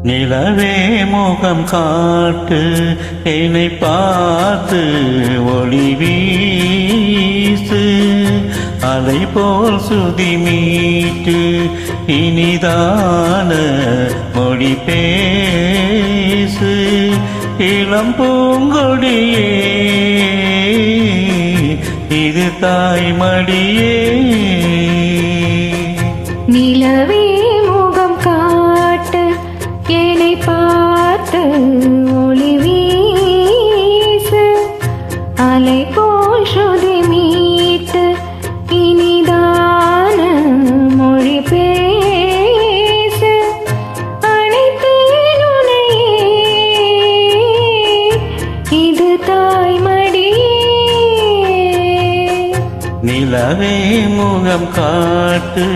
நிலவே முகம் காட்டு என்னை பார்த்து ஒளி வீசு அலை போல் சுதி மீட்டு இனிதான மொழி பேசு இளம் பூங்கொடியே இது தாய்மடியே நிலவே முகம் காட்டு என்னை பார்த்து ஒளி வீசு அலை போல் சுதி மீட்டு இனிதான மொழி பேசு அனைத்தேன் உன்னையே இது தாய்மடியே நிலவே முகம் காட்டு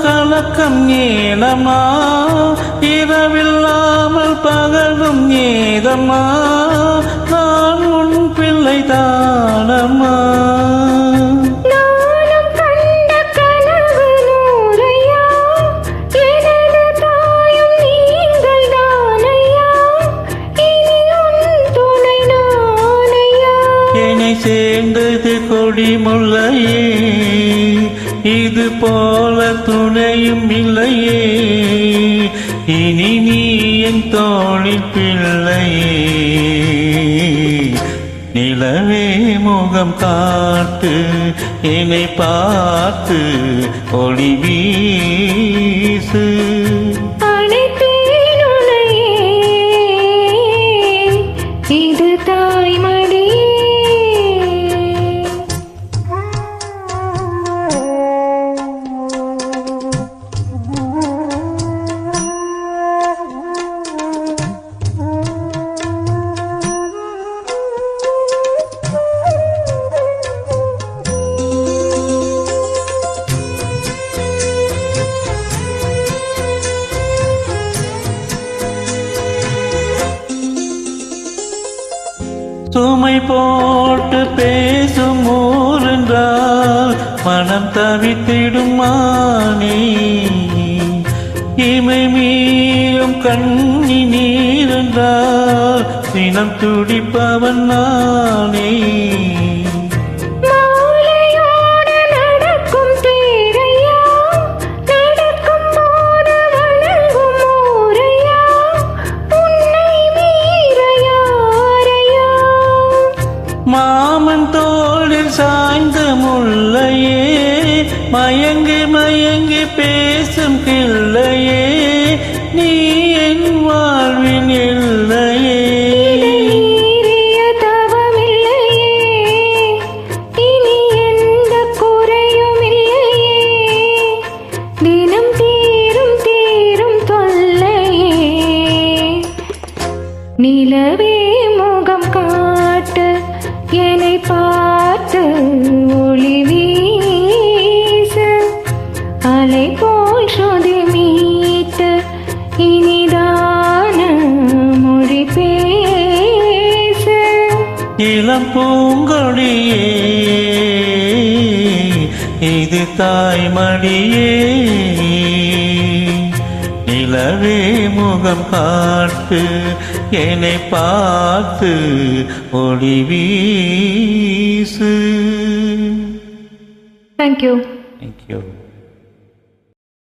கலக்கம் ஏனமா இரவில்லாமல் பகலும் ஏதம்மா நான் உன் பிள்ளை தானம்மா நானும் கண்ட கனவு நூறையா எனது தாயும் நீங்கள் தானையா இனி உன் துணை நானையா என்னை சேர்ந்தது கொடி முல்லையே இது போல துணையும் இல்லையே இனி நீ என் தோளில் பிள்ளையே நிலவே முகம் காட்டு என்னை பார்த்து ஒளி வீசு அனைத்தேன் உன்னையே இது தாய்மடியே சுமை போட்டு பேசும் ஊரென்றால் மனம் தவித்திடும் மானே இமை மீறும் கண்ணி நீரென்றால் சினம் துடிப்பவன் நானே மாமன் தோளில் சாய்ந்த முல்லையே மயங்கி மயங்கி பேசும் கிள்ளையே நீ என் வாழ்வின் இல்லையே இனி எந்த குறையும் இல்லையே தினம் தீரும் தீரும் தொல்லையே நிலவே முகம் காட்டு என்னை பார்த்து ஒளி வீசு அலை போல் சுதி மீட்டு இனிதான மொழி பேசு இளம் பூங்கொடியே இது தாய்மடியே நிலவே முகம் காட்டு என்னை பார்த்து ஒளி வீசு. தேங்க்யூ. தேங்க்யூ.